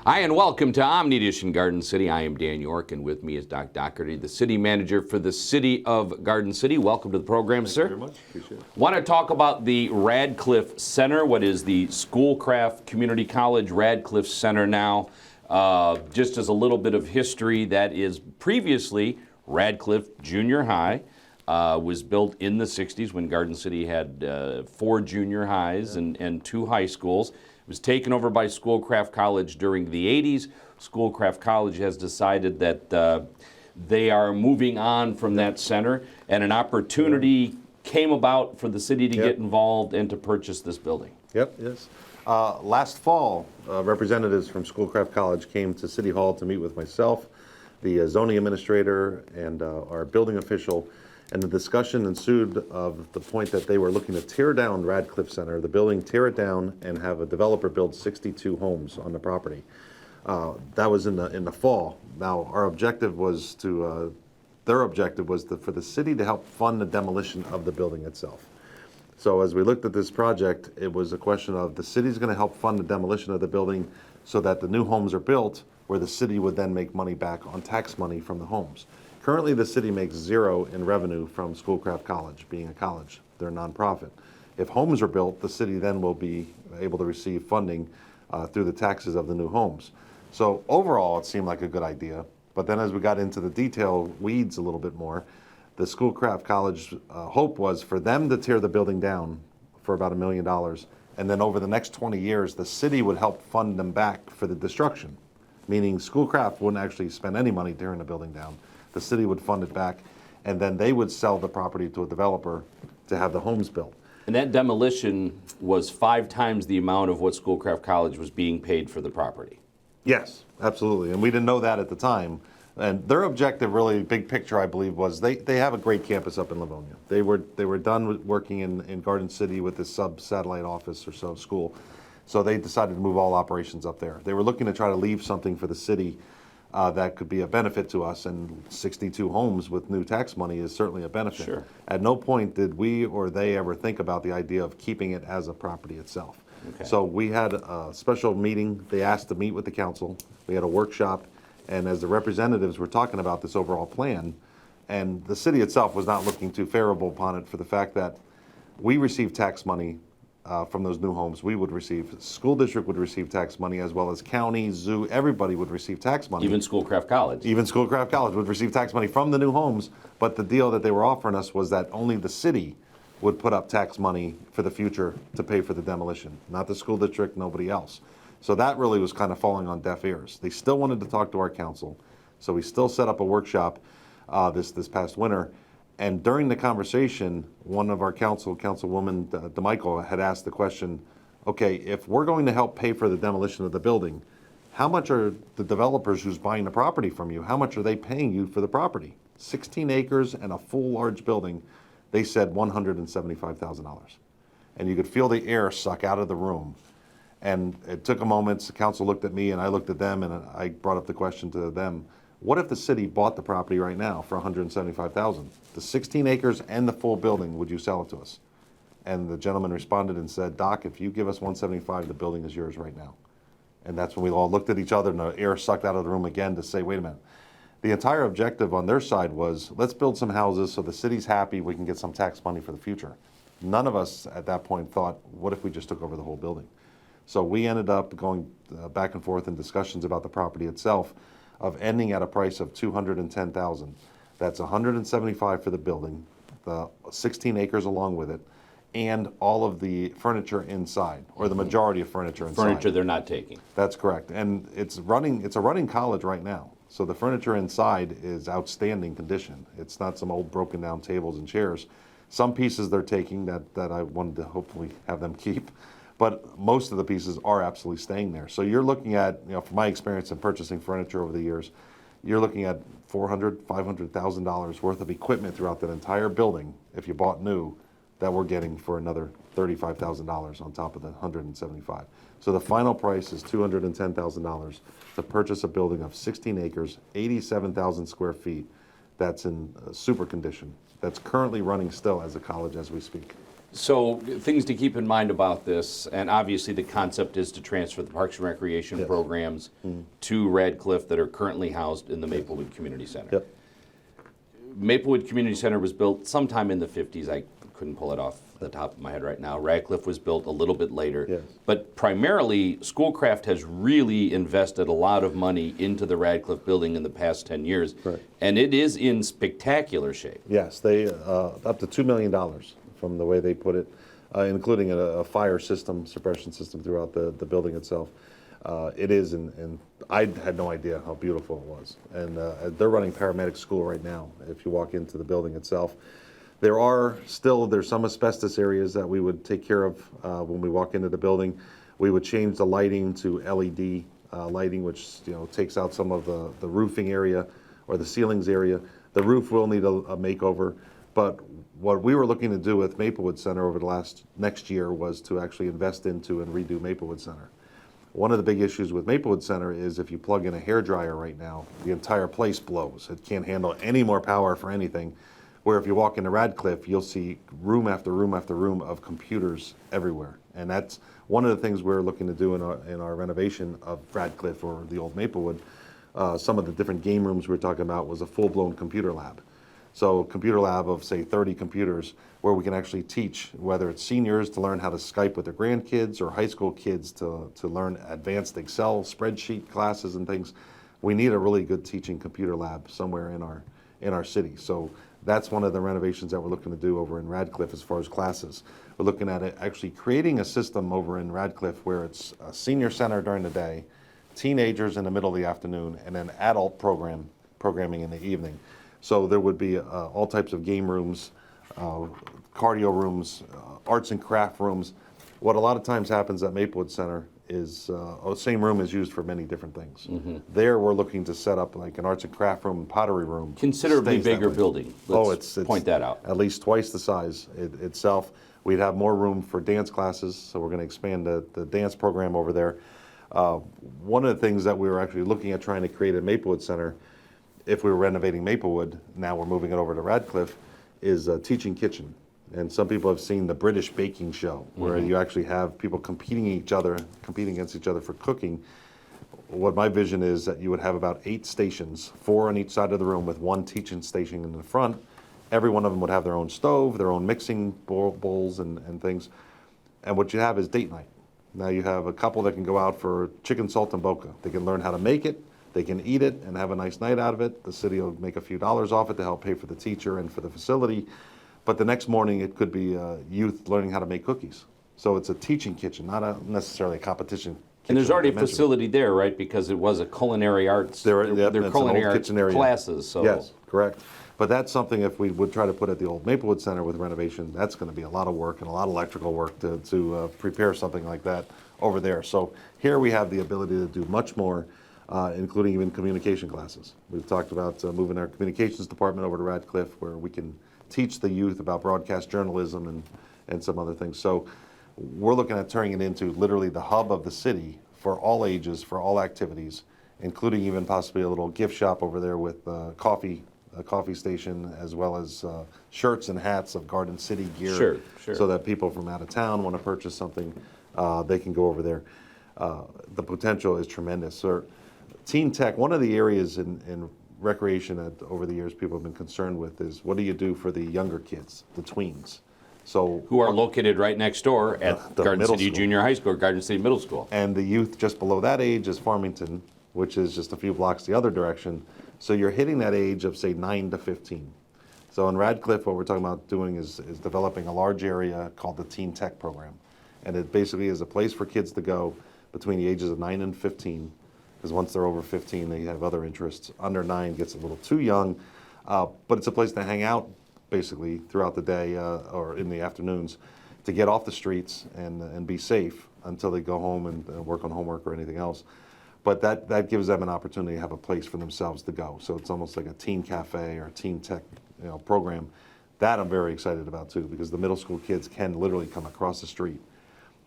Hi, and welcome to Omni Edition Garden City. I am Dan York, and with me is Doc Dougherty, the city manager for the city of Garden City. Welcome to the program, sir. Thank you very much. Appreciate it. Want to talk about the Radcliffe Center, what is the Schoolcraft Community College Radcliffe Center now. Just as a little bit of history, that is previously Radcliffe Junior High. Was built in the 60s when Garden City had 4 junior highs and 2 high schools. It was taken over by Schoolcraft College during the 80s. Schoolcraft College has decided that they are moving on from that center, and an opportunity came about for the city to get involved and to purchase this building. Yes. Last fall, representatives from Schoolcraft College came to City Hall to meet with myself, the zoning administrator, and our building official. And the discussion ensued of the point that they were looking to tear down Radcliffe Center, the building, tear it down, and have a developer build 62 homes on the property. That was in the fall. Now, our objective was to, their objective was for the city to help fund the demolition of the building itself. So as we looked at this project, it was a question of the city's going to help fund the demolition of the building so that the new homes are built, where the city would then make money back on tax money from the homes. Currently, the city makes 0 in revenue from Schoolcraft College, being a college. They're a nonprofit. If homes are built, the city then will be able to receive funding through the taxes of the new homes. So overall, it seemed like a good idea. But then as we got into the detail weeds a little bit more, the Schoolcraft College hope was for them to tear the building down for about $1 million. And then over the next 20 years, the city would help fund them back for the destruction, meaning Schoolcraft wouldn't actually spend any money tearing the building down. The city would fund it back, and then they would sell the property to a developer to have the homes built. And that demolition was 5 times the amount of what Schoolcraft College was being paid for the property. Yes, absolutely. And we didn't know that at the time. And their objective, really, big picture, I believe, was they have a great campus up in Livonia. They were done with working in Garden City with this sub-satellite office or so school. So they decided to move all operations up there. They were looking to try to leave something for the city that could be a benefit to us, and 62 homes with new tax money is certainly a benefit. Sure. At no point did we or they ever think about the idea of keeping it as a property itself. Okay. So we had a special meeting. They asked to meet with the council. We had a workshop, and as the representatives were talking about this overall plan, and the city itself was not looking too favorable upon it for the fact that we received tax money from those new homes. We would receive, school district would receive tax money, as well as county, zoo, everybody would receive tax money. Even Schoolcraft College. Even Schoolcraft College would receive tax money from the new homes, but the deal that they were offering us was that only the city would put up tax money for the future to pay for the demolition, not the school district, nobody else. So that really was kind of falling on deaf ears. They still wanted to talk to our council, so we still set up a workshop this past winter. And during the conversation, one of our Councilwoman DeMichael, had asked the question, okay, if we're going to help pay for the demolition of the building, how much are the developers who's buying the property from you, how much are they paying you for the property? 16 acres and a full large building, they said $175,000. And you could feel the air suck out of the room. And it took a moment, the council looked at me and I looked at them, and I brought up the question to them, what if the city bought the property right now for $175,000? The 16 acres and the full building, would you sell it to us? And the gentleman responded and said, Doc, if you give us $175,000, the building is yours right now. And that's when we all looked at each other and the air sucked out of the room again to say, wait a minute. The entire objective on their side was, let's build some houses so the city's happy, we can get some tax money for the future. None of us at that point thought, what if we just took over the whole building? So we ended up going back and forth in discussions about the property itself, of ending at a price of $210,000. That's $175,000 for the building, the 16 acres along with it, and all of the furniture inside, or the majority of furniture inside. Furniture they're not taking. That's correct. And it's a running college right now. So the furniture inside is outstanding condition. It's not some old broken down tables and chairs. Some pieces they're taking that I wanted to hopefully have them keep. But most of the pieces are absolutely staying there. So you're looking at, from my experience in purchasing furniture over the years, you're looking at $400,000, $500,000 worth of equipment throughout that entire building, if you bought new, that we're getting for another $35,000 on top of the $175,000. So the final price is $210,000 to purchase a building of 16 acres, 87,000 square feet, that's in super condition, that's currently running still as a college as we speak. So things to keep in mind about this, and obviously the concept is to transfer the Parks and Recreation programs to Radcliffe that are currently housed in the Maplewood Community Center. Yep. Maplewood Community Center was built sometime in the 50s. I couldn't pull it off the top of my head right now. Radcliffe was built a little bit later. Yes. But primarily, Schoolcraft has really invested a lot of money into the Radcliffe building in the past 10 years. Right. And it is in spectacular shape. Yes, they up to $2 million from the way they put it, including a fire system, suppression system throughout the building itself. It is, and I had no idea how beautiful it was. And they're running paramedic school right now. If you walk into the building itself, there's some asbestos areas that we would take care of when we walk into the building. We would change the lighting to LED lighting, which takes out some of the roofing area or the ceilings area. The roof will need a makeover, but what we were looking to do with Maplewood Center over the next year was to actually invest into and redo Maplewood Center. One of the big issues with Maplewood Center is if you plug in a hairdryer right now, the entire place blows. It can't handle any more power for anything. Where if you walk into Radcliffe, you'll see room after room after room of computers everywhere. And that's one of the things we're looking to do in our renovation of Radcliffe or the old Maplewood. Some of the different game rooms we were talking about was a full-blown computer lab. So computer lab of, say, 30 computers where we can actually teach, whether it's seniors to learn how to Skype with their grandkids or high school kids to learn advanced Excel spreadsheet classes and things. We need a really good teaching computer lab somewhere in our city. So that's one of the renovations that we're looking to do over in Radcliffe as far as classes. We're looking at actually creating a system over in Radcliffe where it's a senior center during the day, teenagers in the middle of the afternoon, and then adult programming in the evening. So there would be all types of game rooms, cardio rooms, arts and craft rooms. What a lot of times happens at Maplewood Center is the same room is used for many different things. There we're looking to set up like an arts and craft room, pottery room. Considerably Stays that bigger way. building. Let's point that out. At least twice the size itself. We'd have more room for dance classes, so we're going to expand the dance program over there. One of the things that we were actually looking at trying to create at Maplewood Center, if we were renovating Maplewood, now we're moving it over to Radcliffe, is a teaching kitchen. And some people have seen the British baking show, where you actually have people competing against each other for cooking. What my vision is that you would have about 8 stations, 4 on each side of the room with 1 teaching station in the front. Every one of them would have their own stove, their own mixing bowls and things. And what you have is date night. Now you have a couple that can go out for chicken saltimbocca. They can learn how to make it, they can eat it and have a nice night out of it. The city will make a few dollars off it to help pay for the teacher and for the facility. But the next morning it could be youth learning how to make cookies. So it's a teaching kitchen, not necessarily a competition. And there's already a facility there, right? Because it was a culinary arts. They're culinary arts classes. So. Yes, correct. But that's something if we would try to put at the old Maplewood Center with renovation, that's going to be a lot of work and a lot of electrical work to prepare something like that over there. So here we have the ability to do much more, including even communication classes. We've talked about moving our communications department over to Radcliffe where we can teach the youth about broadcast journalism and some other things. So we're looking at turning it into literally the hub of the city for all ages, for all activities, including even possibly a little gift shop over there with a coffee station, as well as shirts and hats of Garden City gear. Sure. So that people from out of town want to purchase something, they can go over there. The potential is tremendous. So teen tech, one of the areas in recreation that over the years people have been concerned with is what do you do for the younger kids, the tweens? So who are located right next door at Garden City Junior High School, or Garden City Middle School. And the youth just below that age is Farmington, which is just a few blocks the other direction. So you're hitting that age of, say, 9 to 15. So in Radcliffe, what we're talking about doing is developing a large area called the Teen Tech Program. And it basically is a place for kids to go between the ages of 9 and 15, because once they're over 15, they have other interests. Under 9 gets a little too young, but it's a place to hang out, basically, throughout the day or in the afternoons, to get off the streets and be safe until they go home and work on homework or anything else. But that gives them an opportunity to have a place for themselves to go. So it's almost like a teen cafe or a teen tech program. That I'm very excited about too, because the middle school kids can literally come across the street.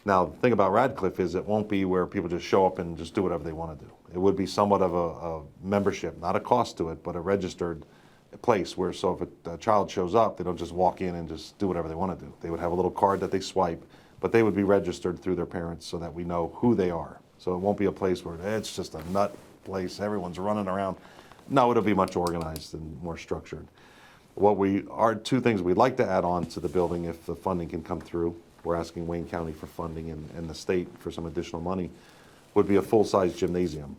Now, the thing about Radcliffe is it won't be where people just show up and just do whatever they want to do. It would be somewhat of a membership, not a cost to it, but a registered place where, so if a child shows up, they don't just walk in and just do whatever they want to do. They would have a little card that they swipe, but they would be registered through their parents so that we know who they are. So it won't be a place where it's just a nut place, everyone's running around. No, it'll be much organized and more structured. Two things we'd like to add on to the building if the funding can come through, we're asking Wayne County for funding and the state for some additional money, would be a full-size gymnasium.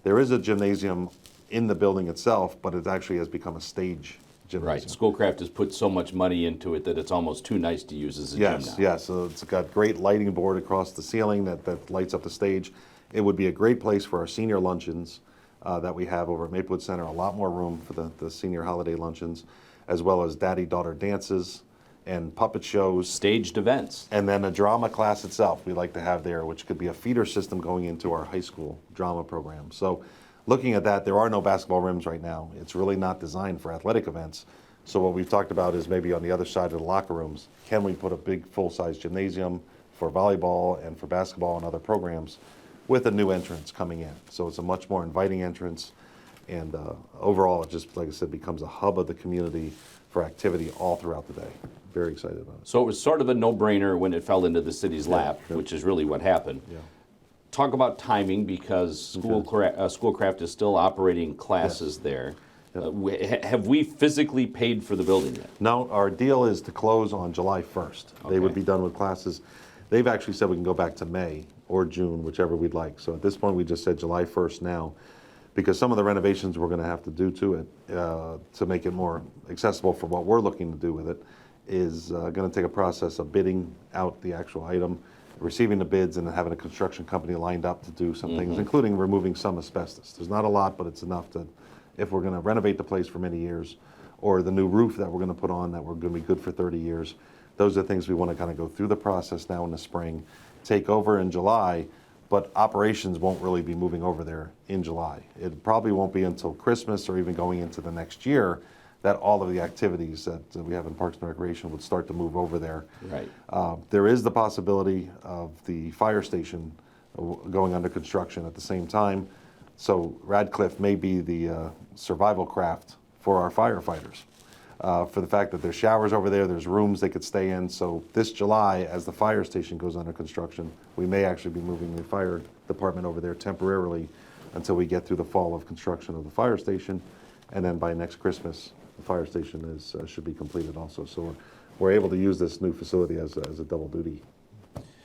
There is a gymnasium in the building itself, but it actually has become a stage gymnasium. Right. Schoolcraft has put so much money into it that it's almost too nice to use as a gym now. Yes. So it's got great lighting board across the ceiling that lights up the stage. It would be a great place for our senior luncheons that we have over at Maplewood Center. A lot more room for the senior holiday luncheons, as well as daddy-daughter dances and puppet shows. Staged events. And then a drama class itself we'd like to have there, which could be a feeder system going into our high school drama program. So looking at that, there are no basketball rims right now. It's really not designed for athletic events. So what we've talked about is maybe on the other side of the locker rooms, can we put a big full-size gymnasium for volleyball and for basketball and other programs with a new entrance coming in. So it's a much more inviting entrance. And overall, it just, like I said, becomes a hub of the community for activity all throughout the day. Very excited about it. So it was sort of a no-brainer when it fell into the city's lap, which is really what happened. Yeah. Talk about timing, because Schoolcraft is still operating classes there. Have we physically paid for the building yet? No, our deal is to close on July 1st. They would be done with classes. They've actually said we can go back to May or June, whichever we'd like. So at this point, we just said July 1st now, because some of the renovations we're going to have to do to it to make it more accessible for what we're looking to do with it is going to take a process of bidding out the actual item, receiving the bids, and having a construction company lined up to do some things, including removing some asbestos. There's not a lot, but it's enough to, if we're going to renovate the place for many years, or the new roof that we're going to put on that we're going to be good for 30 years, those are things we want to kind of go through the process now in the spring, take over in July, but operations won't really be moving over there in July. It probably won't be until Christmas or even going into the next year that all of the activities that we have in Parks and Recreation would start to move over there. Right. There is the possibility of the fire station going under construction at the same time. So Radcliffe may be the survival craft for our firefighters. For the fact that there's showers over there, there's rooms they could stay in. So this July, as the fire station goes under construction, we may actually be moving the fire department over there temporarily until we get through the fall of construction of the fire station. And then by next Christmas, the fire station should be completed also. So we're able to use this new facility as a double duty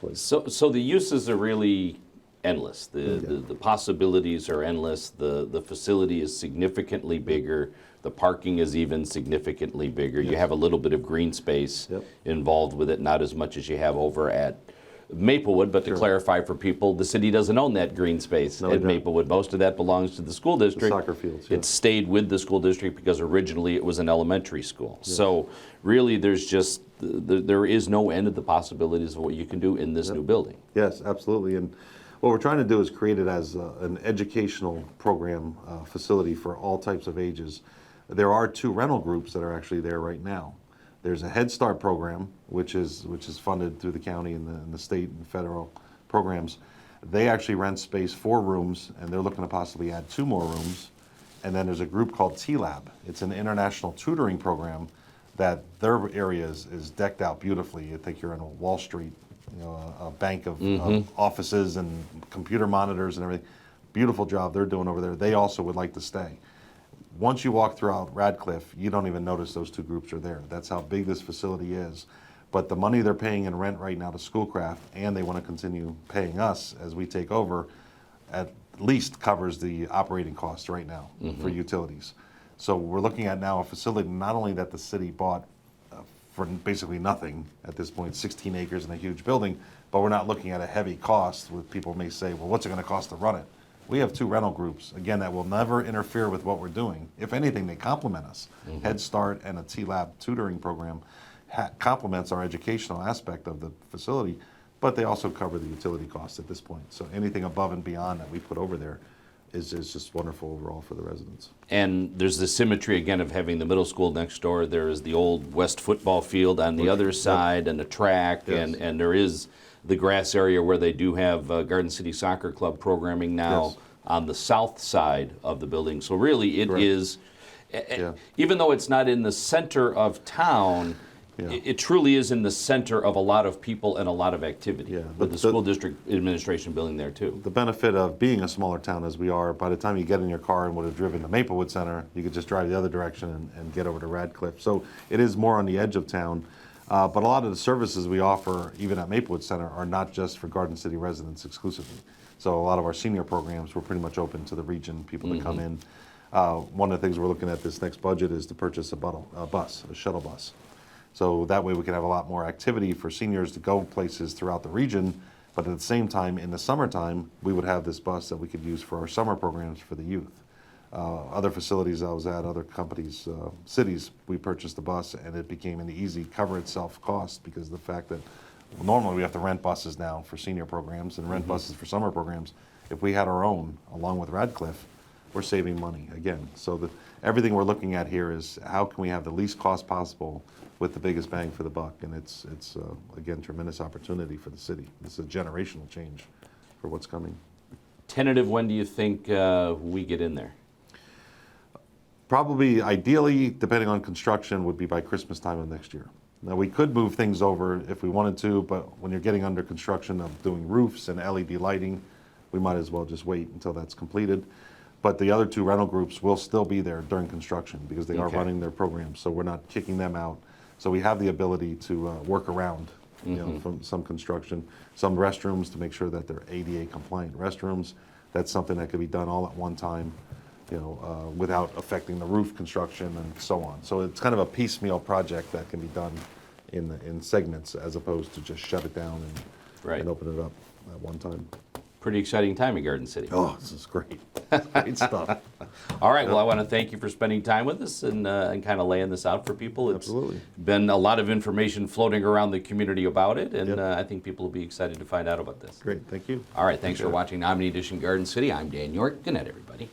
place. So the uses are really endless. The possibilities are endless. The facility is significantly bigger. The parking is even significantly bigger. You have a little bit of green space involved with it, not as much as you have over at Maplewood, but to clarify for people, the city doesn't own that green space at Maplewood. Most of that belongs to the school district. The soccer fields. It stayed with the school district because originally it was an elementary school. So really there's just, there is no end of the possibilities of what you can do in this new building. Yes, absolutely. And what we're trying to do is create it as an educational program facility for all types of ages. There are 2 rental groups that are actually there right now. There's a Head Start program, which is funded through the county and the state and federal programs. They actually rent space 4 rooms, and they're looking to possibly add 2 more rooms. And then there's a group called T-Lab. It's an international tutoring program that their area is decked out beautifully. You think you're in a Wall Street, a bank of offices and computer monitors and everything. Beautiful job they're doing over there. They also would like to stay. Once you walk throughout Radcliffe, you don't even notice those 2 groups are there. That's how big this facility is. But the money they're paying in rent right now to Schoolcraft, and they want to continue paying us as we take over, at least covers the operating costs right now for utilities. So we're looking at now a facility not only that the city bought for basically nothing at this point, 16 acres and a huge building, but we're not looking at a heavy cost where people may say, well, what's it going to cost to run it? We have 2 rental groups, again, that will never interfere with what we're doing. If anything, they complement us. Head Start and a T-Lab tutoring program complements our educational aspect of the facility, but they also cover the utility costs at this point. So anything above and beyond that we put over there is just wonderful overall for the residents. And there's the symmetry, again, of having the middle school next door. There is the old West football field on the other side and a track, and there is the grass area where they do have Garden City Soccer Club programming now on the south side of the building. So really it is, Yeah. Even though it's not in the center of town, Yeah. it truly is in the center of a lot of people and a lot of activity, Yeah. with the school district administration building there too. The benefit of being a smaller town as we are, by the time you get in your car and would have driven to Maplewood Center, you could just drive the other direction and get over to Radcliffe. So it is more on the edge of town. But a lot of the services we offer, even at Maplewood Center, are not just for Garden City residents exclusively. So a lot of our senior programs, we're pretty much open to the region, people that come in. One of the things we're looking at this next budget is to purchase a shuttle bus. So that way we can have a lot more activity for seniors to go places throughout the region, but at the same time, in the summertime, we would have this bus that we could use for our summer programs for the youth. Other facilities I was at, other companies, cities, we purchased a bus and it became an easy cover itself cost because of the fact that normally we have to rent buses now for senior programs and rent buses for summer programs. If we had our own, along with Radcliffe, we're saving money again. So everything we're looking at here is how can we have the least cost possible with the biggest bang for the buck, and it's again, tremendous opportunity for the city. It's a generational change for what's coming. Tentative, when do you think we get in there? Probably, ideally, depending on construction, would be by Christmas time of next year. Now, we could move things over if we wanted to, but when you're getting under construction of doing roofs and LED lighting, we might as well just wait until that's completed. But the other two rental groups will still be there during construction because they are running their programs, so we're not kicking them out. So we have the ability to work around, from some construction, some restrooms to make sure that they're ADA compliant restrooms. That's something that could be done all at one time, without affecting the roof construction and so on. So it's kind of a piecemeal project that can be done in segments as opposed to just shut it down and open it up at one time. Pretty exciting time in Garden City. Oh, this is great. Great stuff. All right, well, I want to thank you for spending time with us and kind of laying this out for people. It's Absolutely. been a lot of information floating around the community about it, and I think people will be excited to find out about this. Great, thank you. All right, thanks for watching Omni Edition Garden City. I'm Dan York. Good night, everybody.